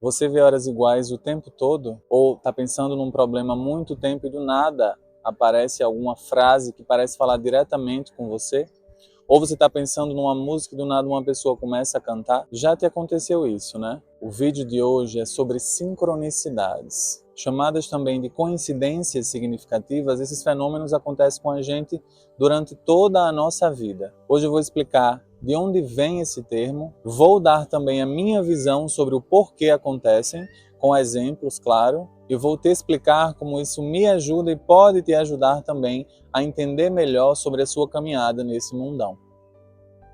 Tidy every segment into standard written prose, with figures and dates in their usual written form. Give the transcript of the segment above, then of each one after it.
Você vê horas iguais o tempo todo? Ou está pensando num problema há muito tempo e do nada aparece alguma frase que parece falar diretamente com você? Ou você está pensando numa música e do nada uma pessoa começa a cantar? Já te aconteceu isso, né? O vídeo de hoje é sobre sincronicidades. Chamadas também de coincidências significativas, esses fenômenos acontecem com a gente durante toda a nossa vida. Hoje eu vou explicar de onde vem esse termo, vou dar também a minha visão sobre o porquê acontecem, com exemplos, claro, e vou te explicar como isso me ajuda e pode te ajudar também a entender melhor sobre a sua caminhada nesse mundão.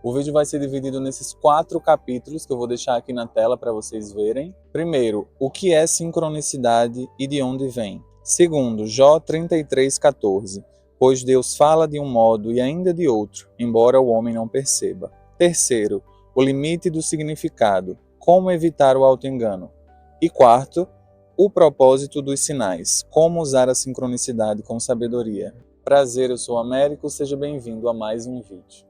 O vídeo vai ser dividido nesses 4 capítulos que eu vou deixar aqui na tela para vocês verem. Primeiro, o que é sincronicidade e de onde vem? Segundo, Jó 33:14, pois Deus fala de um modo e ainda de outro, embora o homem não perceba. Terceiro, o limite do significado, como evitar o auto-engano. E quarto, o propósito dos sinais, como usar a sincronicidade com sabedoria. Prazer, eu sou o Américo, seja bem-vindo a mais um vídeo.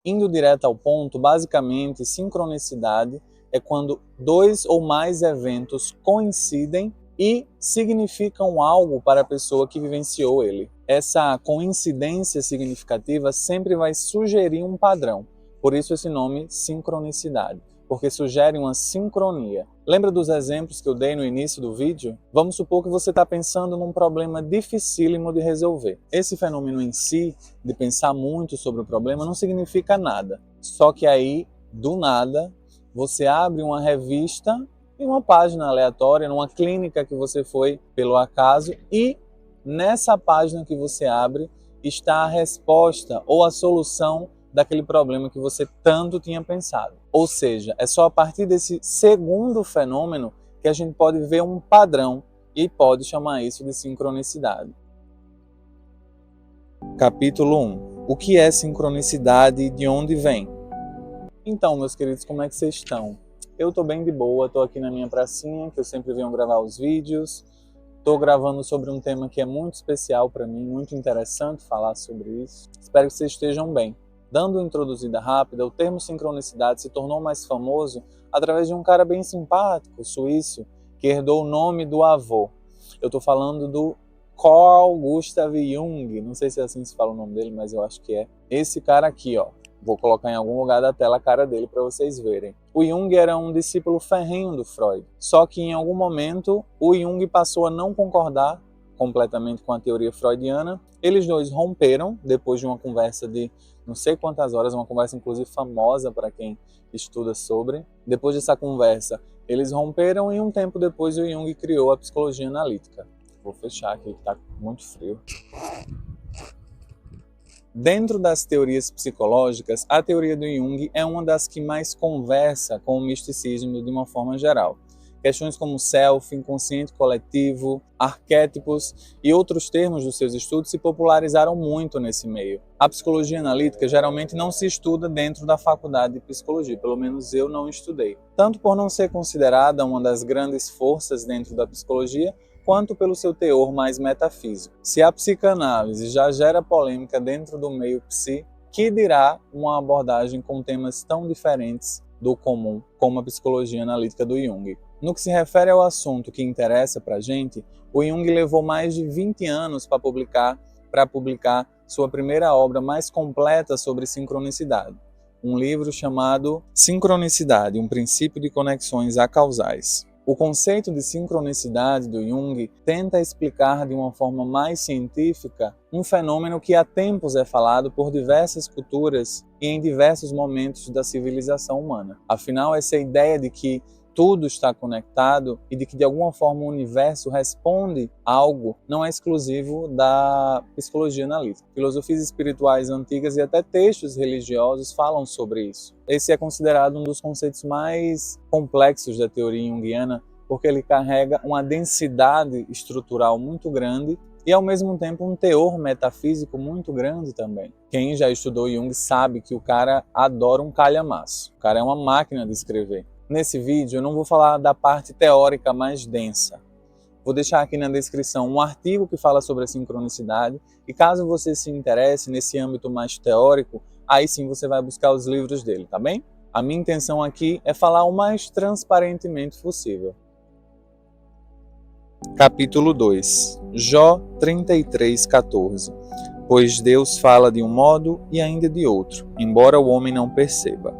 Indo direto ao ponto, basicamente, sincronicidade é quando 2 ou mais eventos coincidem e significam algo para a pessoa que vivenciou ele. Essa coincidência significativa sempre vai sugerir um padrão, por isso esse nome sincronicidade, porque sugere uma sincronia. Lembra dos exemplos que eu dei no início do vídeo? Vamos supor que você está pensando num problema dificílimo de resolver. Esse fenômeno em si, de pensar muito sobre o problema, não significa nada. Só que aí, do nada, você abre uma revista em uma página aleatória, numa clínica que você foi pelo acaso, e nessa página que você abre está a resposta ou a solução daquele problema que você tanto tinha pensado. Ou seja, é só a partir desse segundo fenômeno que a gente pode ver um padrão e pode chamar isso de sincronicidade. Capítulo 1. O que é sincronicidade e de onde vem? Então, meus queridos, como é que vocês estão? Eu estou bem de boa, estou aqui na minha pracinha, que eu sempre venho gravar os vídeos. Estou gravando sobre um tema que é muito especial para mim, muito interessante falar sobre isso. Espero que vocês estejam bem. Dando uma introduzida rápida, o termo sincronicidade se tornou mais famoso através de um cara bem simpático, suíço, que herdou o nome do avô. Eu estou falando do Carl Gustav Jung, não sei se é assim que se fala o nome dele, mas eu acho que é. Esse cara aqui, ó. Vou colocar em algum lugar da tela a cara dele para vocês verem. O Jung era um discípulo ferrenho do Freud, só que em algum momento o Jung passou a não concordar completamente com a teoria freudiana. Eles dois romperam depois de uma conversa de não sei quantas horas, uma conversa inclusive famosa para quem estuda sobre. Depois dessa conversa, eles romperam e um tempo depois o Jung criou a psicologia analítica. Vou fechar aqui que está muito frio. Dentro das teorias psicológicas, a teoria do Jung é uma das que mais conversa com o misticismo de uma forma geral. Questões como self, inconsciente coletivo, arquétipos e outros termos dos seus estudos se popularizaram muito nesse meio. A psicologia analítica geralmente não se estuda dentro da faculdade de psicologia, pelo menos eu não estudei. Tanto por não ser considerada uma das grandes forças dentro da psicologia, quanto pelo seu teor mais metafísico. Se a psicanálise já gera polêmica dentro do meio psi, que dirá uma abordagem com temas tão diferentes do comum como a psicologia analítica do Jung. No que se refere ao assunto que interessa para a gente, o Jung levou mais de 20 anos para publicar sua primeira obra mais completa sobre sincronicidade, um livro chamado Sincronicidade, um princípio de conexões acausais. O conceito de sincronicidade do Jung tenta explicar de uma forma mais científica um fenômeno que há tempos é falado por diversas culturas e em diversos momentos da civilização humana. Afinal, essa ideia de que tudo está conectado e de que de alguma forma o universo responde a algo não é exclusivo da psicologia analítica. Filosofias espirituais antigas e até textos religiosos falam sobre isso. Esse é considerado um dos conceitos mais complexos da teoria junguiana, porque ele carrega uma densidade estrutural muito grande e ao mesmo tempo um teor metafísico muito grande também. Quem já estudou Jung sabe que o cara adora um calhamaço. O cara é uma máquina de escrever. Nesse vídeo eu não vou falar da parte teórica mais densa. Vou deixar aqui na descrição um artigo que fala sobre a sincronicidade e caso você se interesse nesse âmbito mais teórico, aí sim você vai buscar os livros dele, tá bem? A minha intenção aqui é falar o mais transparentemente possível. Capítulo 2, Jó 33:14. Pois Deus fala de um modo e ainda de outro, embora o homem não perceba.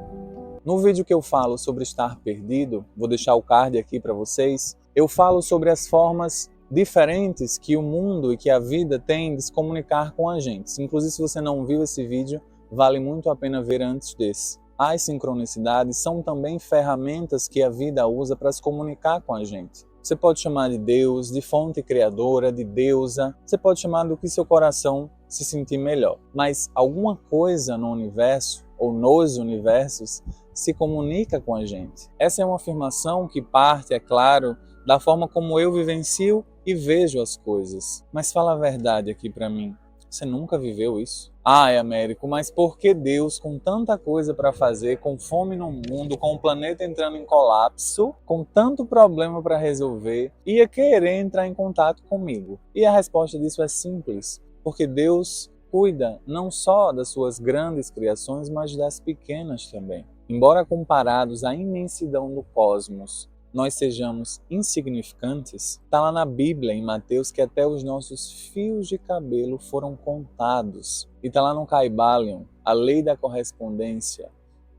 No vídeo que eu falo sobre estar perdido, vou deixar o card aqui para vocês, eu falo sobre as formas diferentes que o mundo e que a vida tem de se comunicar com a gente. Inclusive, se você não viu esse vídeo, vale muito a pena ver antes desse. As sincronicidades são também ferramentas que a vida usa para se comunicar com a gente. Você pode chamar de Deus, de fonte criadora, de deusa, você pode chamar do que seu coração se sentir melhor. Mas alguma coisa no universo, ou nos universos, se comunica com a gente. Essa é uma afirmação que parte, é claro, da forma como eu vivencio e vejo as coisas. Mas fala a verdade aqui para mim. Você nunca viveu isso? Ai, Américo, mas por que Deus, com tanta coisa para fazer, com fome no mundo, com o planeta entrando em colapso, com tanto problema para resolver, ia querer entrar em contato comigo? E a resposta disso é simples, porque Deus cuida não só das suas grandes criações, mas das pequenas também. Embora comparados à imensidão do cosmos, nós sejamos insignificantes, está lá na Bíblia, em Mateus, que até os nossos fios de cabelo foram contados. E está lá no Kybalion, a lei da correspondência.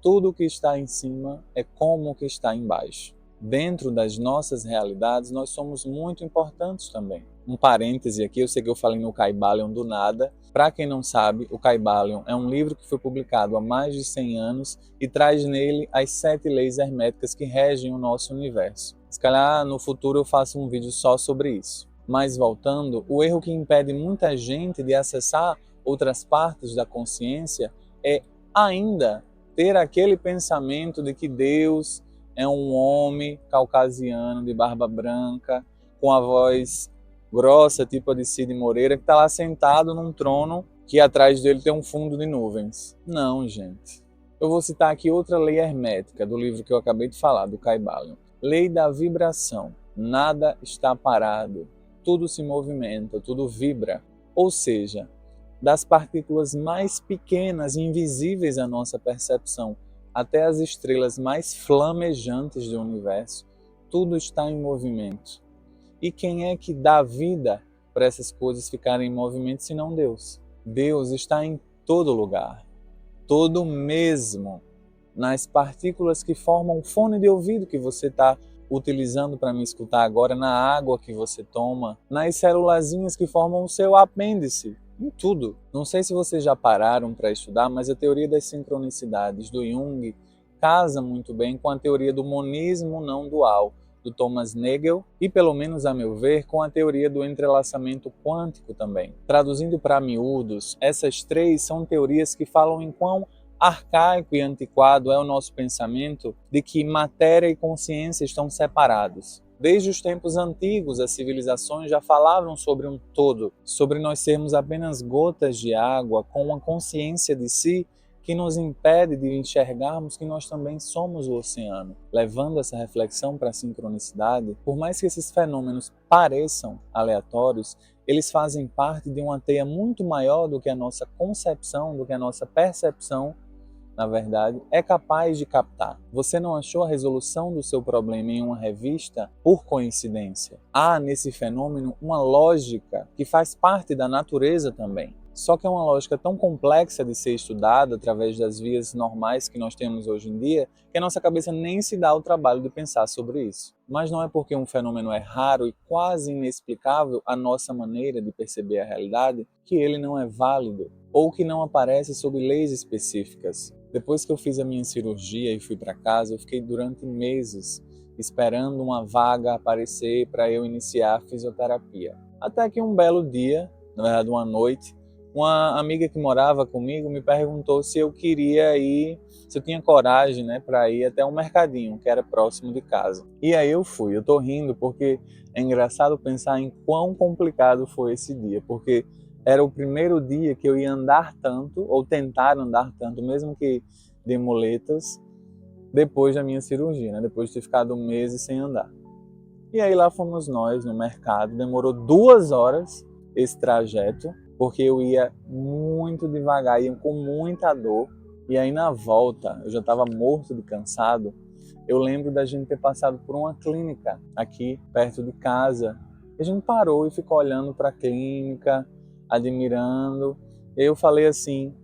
Tudo o que está em cima é como o que está embaixo. Dentro das nossas realidades, nós somos muito importantes também. Um parêntese aqui, eu sei que eu falei no Kybalion do nada. Para quem não sabe, o Kybalion é um livro que foi publicado há mais de 100 anos e traz nele as 7 leis herméticas que regem o nosso universo. Se calhar no futuro eu faço um vídeo só sobre isso. Mas voltando, o erro que impede muita gente de acessar outras partes da consciência é ainda ter aquele pensamento de que Deus é um homem caucasiano de barba branca, com a voz grossa, tipo a de Cid Moreira, que está lá sentado num trono que atrás dele tem um fundo de nuvens. Não, gente. Eu vou citar aqui outra lei hermética do livro que eu acabei de falar, do Kybalion. Lei da vibração. Nada está parado. Tudo se movimenta, tudo vibra. Ou seja, das partículas mais pequenas e invisíveis à nossa percepção, até as estrelas mais flamejantes do universo, tudo está em movimento. E quem é que dá vida para essas coisas ficarem em movimento se não Deus? Deus está em todo lugar, todo mesmo, nas partículas que formam o fone de ouvido que você está utilizando para me escutar agora, na água que você toma, nas celulazinhas que formam o seu apêndice, em tudo. Não sei se vocês já pararam para estudar, mas a teoria das sincronicidades do Jung casa muito bem com a teoria do monismo não dual, do Thomas Nagel, e pelo menos a meu ver, com a teoria do entrelaçamento quântico também. Traduzindo para miúdos, essas 3 são teorias que falam em quão arcaico e antiquado é o nosso pensamento de que matéria e consciência estão separados. Desde os tempos antigos, as civilizações já falavam sobre um todo, sobre nós sermos apenas gotas de água com uma consciência de si que nos impede de enxergarmos que nós também somos o oceano. Levando essa reflexão para a sincronicidade, por mais que esses fenômenos pareçam aleatórios, eles fazem parte de uma teia muito maior do que a nossa concepção, do que a nossa percepção, na verdade, é capaz de captar. Você não achou a resolução do seu problema em uma revista por coincidência. Há nesse fenômeno uma lógica que faz parte da natureza também. Só que é uma lógica tão complexa de ser estudada através das vias normais que nós temos hoje em dia, que a nossa cabeça nem se dá o trabalho de pensar sobre isso. Mas não é porque um fenômeno é raro e quase inexplicável à nossa maneira de perceber a realidade que ele não é válido ou que não aparece sob leis específicas. Depois que eu fiz a minha cirurgia e fui para casa, eu fiquei durante meses esperando uma vaga aparecer para eu iniciar a fisioterapia. Até que um belo dia, na verdade uma noite, uma amiga que morava comigo me perguntou se eu queria ir, se eu tinha coragem, para ir até um mercadinho que era próximo de casa. E aí eu fui. Eu tô rindo porque é engraçado pensar em quão complicado foi esse dia, porque era o primeiro dia que eu ia andar tanto, ou tentar andar tanto, mesmo que de muletas, depois da minha cirurgia, depois de ter ficado meses sem andar. E aí lá fomos nós no mercado, demorou 2 horas esse trajeto, porque eu ia muito devagar, ia com muita dor, E aí na volta, eu já estava morto de cansado, eu lembro da gente ter passado por uma clínica aqui perto de casa. E a gente parou e ficou olhando para a clínica, admirando. E eu falei assim,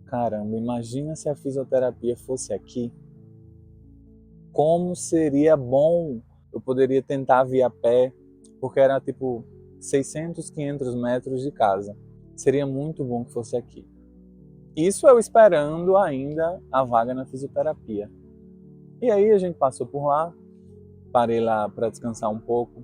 caramba, imagina se a fisioterapia fosse aqui. Como seria bom, eu poderia tentar vir a pé, porque era tipo 600, 500 metros de casa. Seria muito bom que fosse aqui. Isso eu esperando ainda a vaga na fisioterapia. E aí a gente passou por lá, parei lá para descansar um pouco,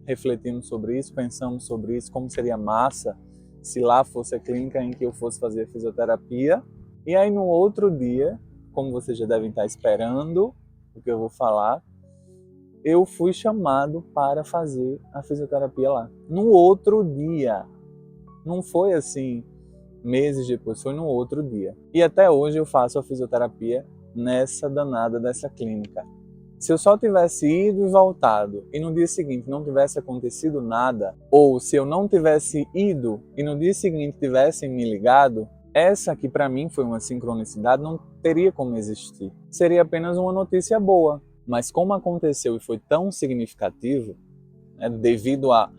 refletimos sobre isso, pensamos sobre isso, como seria massa se lá fosse a clínica em que eu fosse fazer fisioterapia. E aí no outro dia, como vocês já devem estar esperando o que eu vou falar, eu fui chamado para fazer a fisioterapia lá. No outro dia. Não foi assim meses depois, foi no outro dia. E até hoje eu faço a fisioterapia nessa danada dessa clínica. Se eu só tivesse ido e voltado e no dia seguinte não tivesse acontecido nada, ou se eu não tivesse ido e no dia seguinte tivessem me ligado, essa que para mim foi uma sincronicidade não teria como existir. Seria apenas uma notícia boa. Mas como aconteceu e foi tão significativo, né, devido à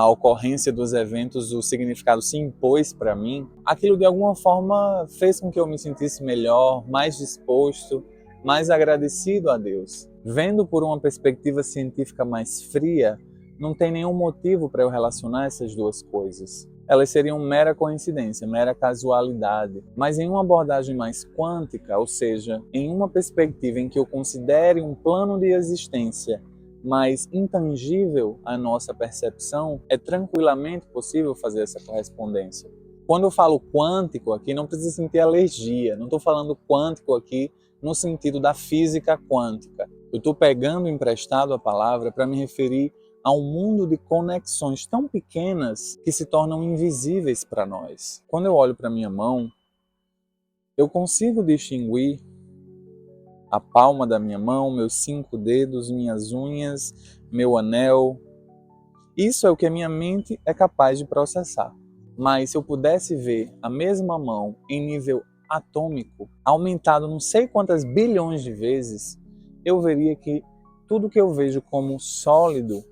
ocorrência dos eventos, o significado se impôs para mim, aquilo de alguma forma fez com que eu me sentisse melhor, mais disposto, mais agradecido a Deus. Vendo por uma perspectiva científica mais fria, não tem nenhum motivo para eu relacionar essas duas coisas. Elas seriam mera coincidência, mera casualidade. Mas em uma abordagem mais quântica, ou seja, em uma perspectiva em que eu considere um plano de existência mais intangível à nossa percepção, é tranquilamente possível fazer essa correspondência. Quando eu falo quântico aqui, não precisa sentir alergia. Não estou falando quântico aqui no sentido da física quântica. Eu estou pegando emprestado a palavra para me referir a um mundo de conexões tão pequenas que se tornam invisíveis para nós. Quando eu olho para minha mão, eu consigo distinguir a palma da minha mão, meus 5 dedos, minhas unhas, meu anel. Isso é o que a minha mente é capaz de processar. Mas se eu pudesse ver a mesma mão em nível atômico, aumentado não sei quantas bilhões de vezes, eu veria que tudo que eu vejo como sólido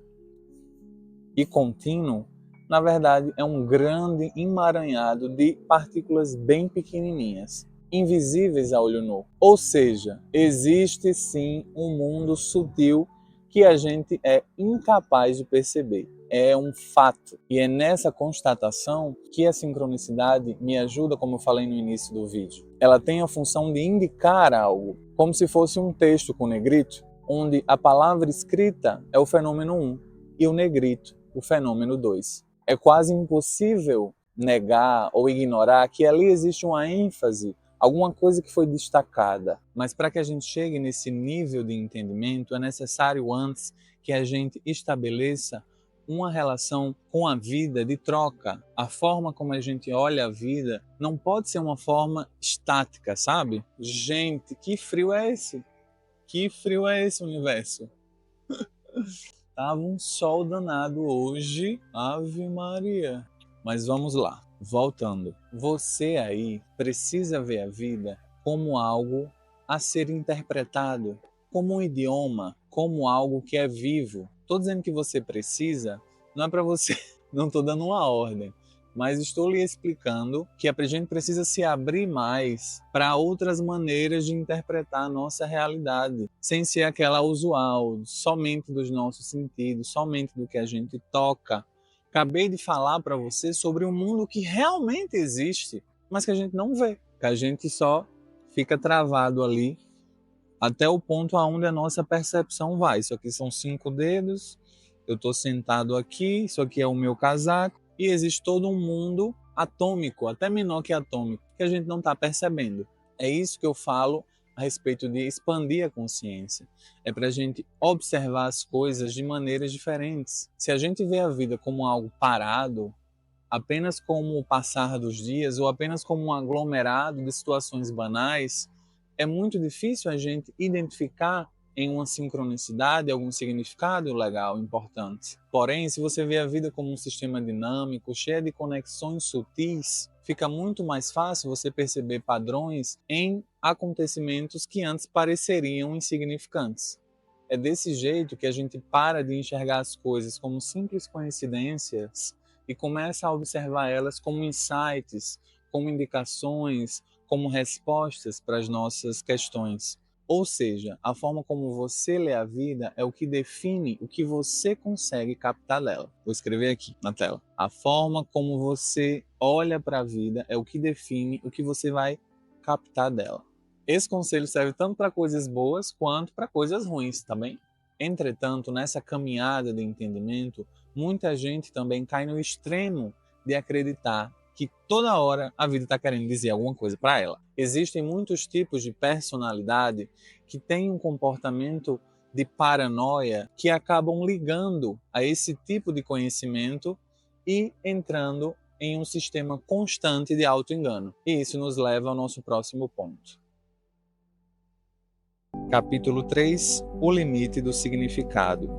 e contínuo, na verdade, é um grande emaranhado de partículas bem pequenininhas, invisíveis a olho nu. Ou seja, existe sim um mundo sutil que a gente é incapaz de perceber. É um fato. E é nessa constatação que a sincronicidade me ajuda, como eu falei no início do vídeo. Ela tem a função de indicar algo, como se fosse um texto com negrito, onde a palavra escrita é o fenômeno 1 e o negrito o fenômeno 2. É quase impossível negar ou ignorar que ali existe uma ênfase, alguma coisa que foi destacada. Mas para que a gente chegue nesse nível de entendimento, é necessário antes que a gente estabeleça uma relação com a vida de troca. A forma como a gente olha a vida não pode ser uma forma estática, sabe? Gente, que frio é esse? Que frio é esse universo? Tava um sol danado hoje, Ave Maria. Mas vamos lá, voltando. Você aí precisa ver a vida como algo a ser interpretado, como um idioma, como algo que é vivo. Estou dizendo que você precisa, não é para você, não estou dando uma ordem, mas estou lhe explicando que a gente precisa se abrir mais para outras maneiras de interpretar a nossa realidade, sem ser aquela usual, somente dos nossos sentidos, somente do que a gente toca. Acabei de falar para você sobre um mundo que realmente existe, mas que a gente não vê, que a gente só fica travado ali até o ponto aonde a nossa percepção vai. Isso aqui são 5 dedos, eu estou sentado aqui, isso aqui é o meu casaco, e existe todo um mundo atômico, até menor que atômico, que a gente não está percebendo. É isso que eu falo a respeito de expandir a consciência. É para a gente observar as coisas de maneiras diferentes. Se a gente vê a vida como algo parado, apenas como o passar dos dias ou apenas como um aglomerado de situações banais, é muito difícil a gente identificar em uma sincronicidade algum significado legal, importante. Porém, se você vê a vida como um sistema dinâmico, cheio de conexões sutis, fica muito mais fácil você perceber padrões em acontecimentos que antes pareceriam insignificantes. É desse jeito que a gente para de enxergar as coisas como simples coincidências e começa a observar elas como insights, como indicações, como respostas para as nossas questões. Ou seja, a forma como você lê a vida é o que define o que você consegue captar dela. Vou escrever aqui na tela. A forma como você olha para a vida é o que define o que você vai captar dela. Esse conselho serve tanto para coisas boas quanto para coisas ruins também. Entretanto, nessa caminhada de entendimento, muita gente também cai no extremo de acreditar que toda hora a vida está querendo dizer alguma coisa para ela. Existem muitos tipos de personalidade que têm um comportamento de paranoia que acabam ligando a esse tipo de conhecimento e entrando em um sistema constante de auto-engano. E isso nos leva ao nosso próximo ponto. Capítulo 3. O limite do significado.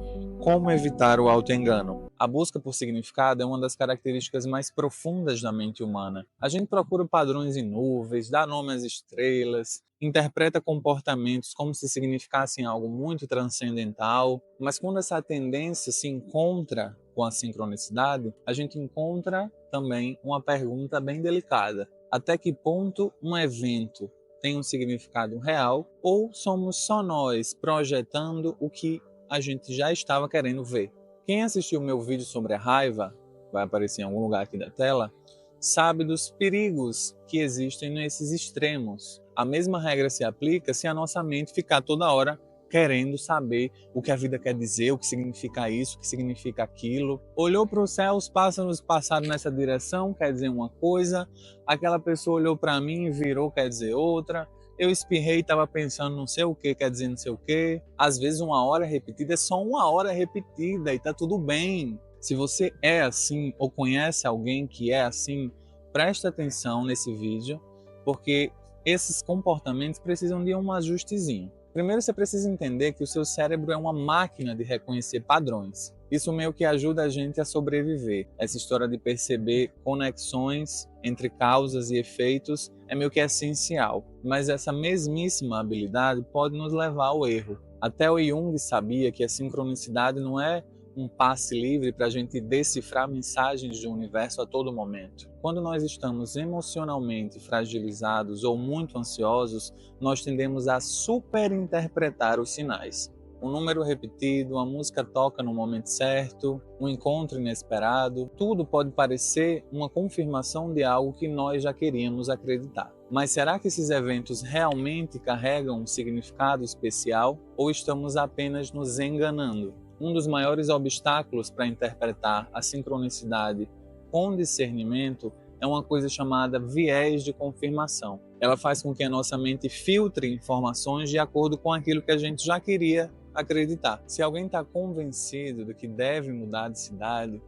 Como evitar o auto-engano? A busca por significado é uma das características mais profundas da mente humana. A gente procura padrões em nuvens, dá nome às estrelas, interpreta comportamentos como se significassem algo muito transcendental, mas quando essa tendência se encontra com a sincronicidade, a gente encontra também uma pergunta bem delicada. Até que ponto um evento tem um significado real ou somos só nós projetando o que a gente já estava querendo ver? Quem assistiu o meu vídeo sobre a raiva, vai aparecer em algum lugar aqui da tela, sabe dos perigos que existem nesses extremos. A mesma regra se aplica se a nossa mente ficar toda hora querendo saber o que a vida quer dizer, o que significa isso, o que significa aquilo. Olhou para o céu, os pássaros passaram nessa direção, quer dizer uma coisa. Aquela pessoa olhou para mim e virou, quer dizer outra. Eu espirrei e estava pensando não sei o que, quer dizer não sei o que. Às vezes uma hora repetida é só uma hora repetida e tá tudo bem. Se você é assim ou conhece alguém que é assim, preste atenção nesse vídeo, porque esses comportamentos precisam de um ajustezinho. Primeiro você precisa entender que o seu cérebro é uma máquina de reconhecer padrões. Isso meio que ajuda a gente a sobreviver. Essa história de perceber conexões entre causas e efeitos é meio que essencial. Mas essa mesmíssima habilidade pode nos levar ao erro. Até o Jung sabia que a sincronicidade não é um passe livre para a gente decifrar mensagens do universo a todo momento. Quando nós estamos emocionalmente fragilizados ou muito ansiosos, nós tendemos a superinterpretar os sinais. Um número repetido, a música toca no momento certo, um encontro inesperado, tudo pode parecer uma confirmação de algo que nós já queríamos acreditar. Mas será que esses eventos realmente carregam um significado especial ou estamos apenas nos enganando? Um dos maiores obstáculos para interpretar a sincronicidade com discernimento é uma coisa chamada viés de confirmação. Ela faz com que a nossa mente filtre informações de acordo com aquilo que a gente já queria acreditar. Se alguém está convencido de que deve mudar de cidade,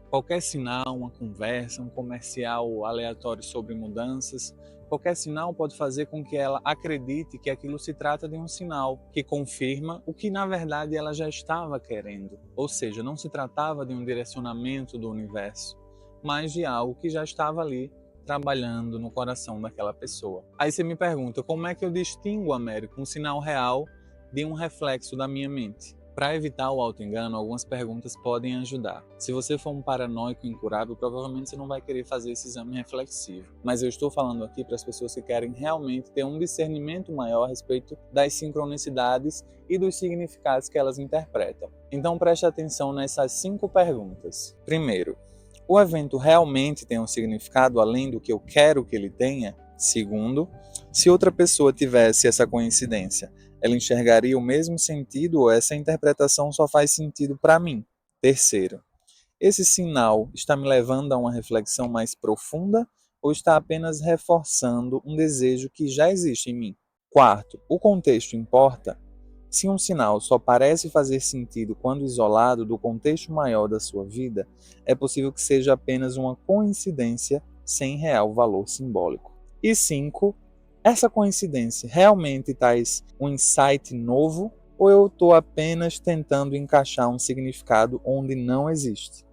qualquer sinal, uma conversa, um comercial aleatório sobre mudanças, qualquer sinal pode fazer com que ela acredite que aquilo se trata de um sinal que confirma o que na verdade ela já estava querendo. Ou seja, não se tratava de um direcionamento do universo, mas de algo que já estava ali trabalhando no coração daquela pessoa. Aí você me pergunta, como é que eu distingo, Américo, um sinal real de um reflexo da minha mente? Para evitar o auto-engano, algumas perguntas podem ajudar. Se você for um paranoico incurável, provavelmente você não vai querer fazer esse exame reflexivo. Mas eu estou falando aqui para as pessoas que querem realmente ter um discernimento maior a respeito das sincronicidades e dos significados que elas interpretam. Então preste atenção nessas 5 perguntas. Primeiro, o evento realmente tem um significado além do que eu quero que ele tenha? Segundo, se outra pessoa tivesse essa coincidência, ela enxergaria o mesmo sentido ou essa interpretação só faz sentido para mim? Terceiro, esse sinal está me levando a uma reflexão mais profunda ou está apenas reforçando um desejo que já existe em mim? Quarto, o contexto importa? Se um sinal só parece fazer sentido quando isolado do contexto maior da sua vida, é possível que seja apenas uma coincidência sem real valor simbólico. E 5. Essa coincidência realmente traz um insight novo ou eu estou apenas tentando encaixar um significado onde não existe?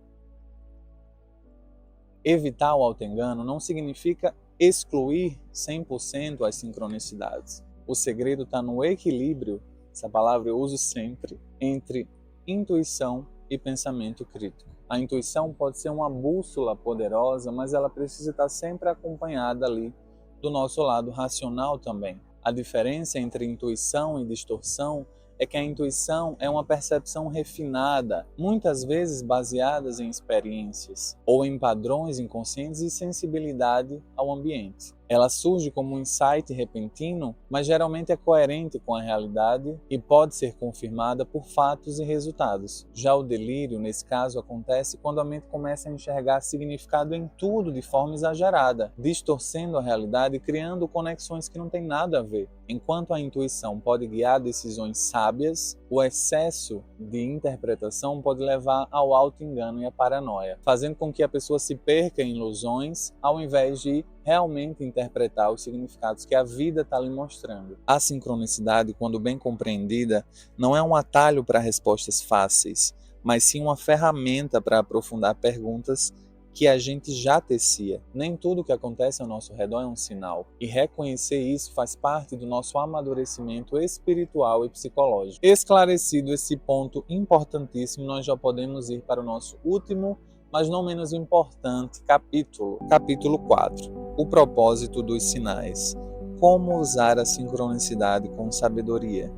Evitar o auto-engano não significa excluir 100% as sincronicidades. O segredo está no equilíbrio, essa palavra eu uso sempre, entre intuição e pensamento crítico. A intuição pode ser uma bússola poderosa, mas ela precisa estar sempre acompanhada ali do nosso lado racional também. A diferença entre intuição e distorção é que a intuição é uma percepção refinada, muitas vezes baseadas em experiências ou em padrões inconscientes e sensibilidade ao ambiente. Ela surge como um insight repentino, mas geralmente é coerente com a realidade e pode ser confirmada por fatos e resultados. Já o delírio, nesse caso, acontece quando a mente começa a enxergar significado em tudo de forma exagerada, distorcendo a realidade e criando conexões que não têm nada a ver. Enquanto a intuição pode guiar decisões sábias, o excesso de interpretação pode levar ao auto-engano e à paranoia, fazendo com que a pessoa se perca em ilusões ao invés de realmente interpretar os significados que a vida está lhe mostrando. A sincronicidade, quando bem compreendida, não é um atalho para respostas fáceis, mas sim uma ferramenta para aprofundar perguntas que a gente já tecia. Nem tudo que acontece ao nosso redor é um sinal, e reconhecer isso faz parte do nosso amadurecimento espiritual e psicológico. Esclarecido esse ponto importantíssimo, nós já podemos ir para o nosso último, mas não menos importante capítulo. Capítulo 4. O propósito dos sinais. Como usar a sincronicidade com sabedoria.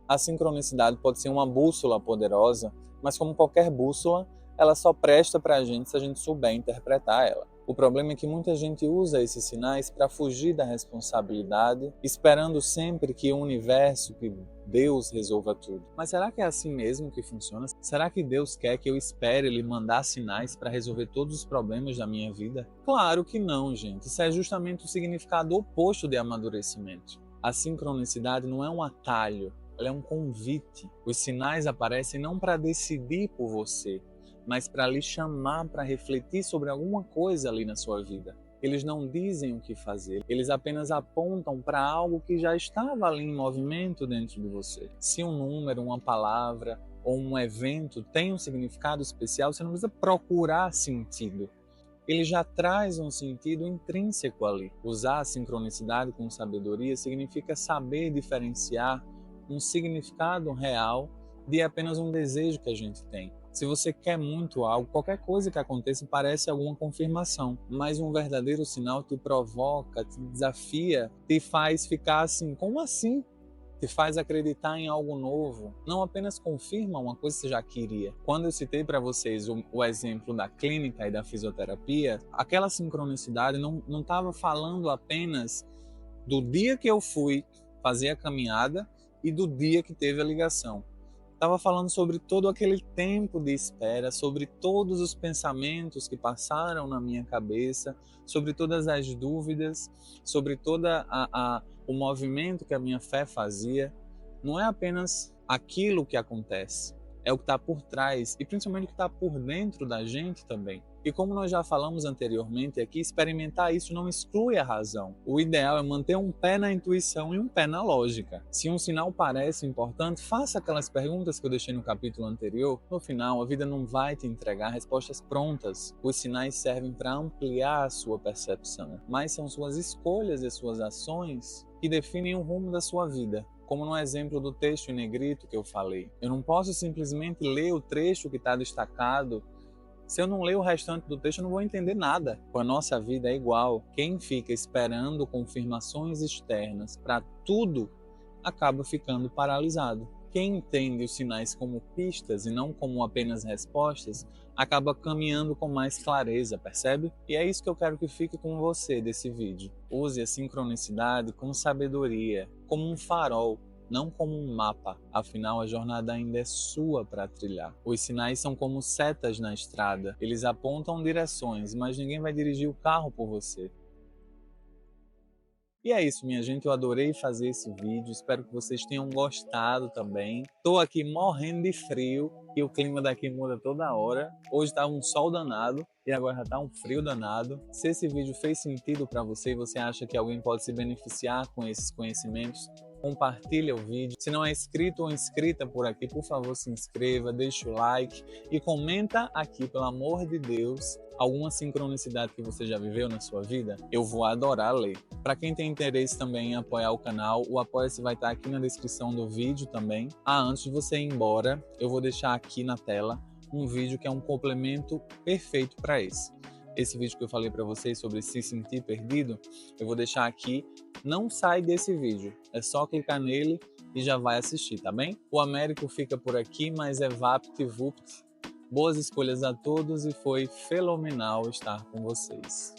A sincronicidade pode ser uma bússola poderosa, mas como qualquer bússola, ela só presta para a gente se a gente souber interpretar ela. O problema é que muita gente usa esses sinais para fugir da responsabilidade, esperando sempre que o universo, que Deus resolva tudo. Mas será que é assim mesmo que funciona? Será que Deus quer que eu espere Ele mandar sinais para resolver todos os problemas da minha vida? Claro que não, gente. Isso é justamente o significado oposto de amadurecimento. A sincronicidade não é um atalho, ela é um convite. Os sinais aparecem não para decidir por você, mas para lhe chamar para refletir sobre alguma coisa ali na sua vida. Eles não dizem o que fazer, eles apenas apontam para algo que já estava ali em movimento dentro de você. Se um número, uma palavra ou um evento tem um significado especial, você não precisa procurar sentido. Ele já traz um sentido intrínseco ali. Usar a sincronicidade com sabedoria significa saber diferenciar um significado real de apenas um desejo que a gente tem. Se você quer muito algo, qualquer coisa que aconteça parece alguma confirmação, mas um verdadeiro sinal te provoca, te desafia, te faz ficar assim, como assim? Te faz acreditar em algo novo, não apenas confirma uma coisa que você já queria. Quando eu citei para vocês o exemplo da clínica e da fisioterapia, aquela sincronicidade não estava falando apenas do dia que eu fui fazer a caminhada e do dia que teve a ligação. Estava falando sobre todo aquele tempo de espera, sobre todos os pensamentos que passaram na minha cabeça, sobre todas as dúvidas, sobre toda o movimento que a minha fé fazia. Não é apenas aquilo que acontece, é o que está por trás e principalmente o que está por dentro da gente também. E como nós já falamos anteriormente aqui, experimentar isso não exclui a razão. O ideal é manter um pé na intuição e um pé na lógica. Se um sinal parece importante, faça aquelas perguntas que eu deixei no capítulo anterior. No final, a vida não vai te entregar respostas prontas. Os sinais servem para ampliar a sua percepção, mas são suas escolhas e suas ações que definem o rumo da sua vida. Como no exemplo do texto em negrito que eu falei. Eu não posso simplesmente ler o trecho que está destacado. Se eu não ler o restante do texto, eu não vou entender nada. Com a nossa vida é igual. Quem fica esperando confirmações externas para tudo, acaba ficando paralisado. Quem entende os sinais como pistas e não como apenas respostas, acaba caminhando com mais clareza, percebe? E é isso que eu quero que fique com você desse vídeo. Use a sincronicidade com sabedoria, como um farol, não como um mapa, afinal a jornada ainda é sua para trilhar. Os sinais são como setas na estrada, eles apontam direções, mas ninguém vai dirigir o carro por você. E é isso, minha gente, eu adorei fazer esse vídeo, espero que vocês tenham gostado também. Estou aqui morrendo de frio e o clima daqui muda toda hora. Hoje está um sol danado e agora já está um frio danado. Se esse vídeo fez sentido para você e você acha que alguém pode se beneficiar com esses conhecimentos, compartilha o vídeo. Se não é inscrito ou inscrita por aqui, por favor, se inscreva, deixa o like e comenta aqui, pelo amor de Deus, alguma sincronicidade que você já viveu na sua vida. Eu vou adorar ler. Para quem tem interesse também em apoiar o canal, o Apoia-se vai estar aqui na descrição do vídeo também. Antes de você ir embora, eu vou deixar aqui na tela um vídeo que é um complemento perfeito para esse. Esse vídeo que eu falei para vocês sobre se sentir perdido, eu vou deixar aqui. Não sai desse vídeo, é só clicar nele e já vai assistir, tá bem? O Américo fica por aqui, mas é VaptVupt. Boas escolhas a todos e foi fenomenal estar com vocês.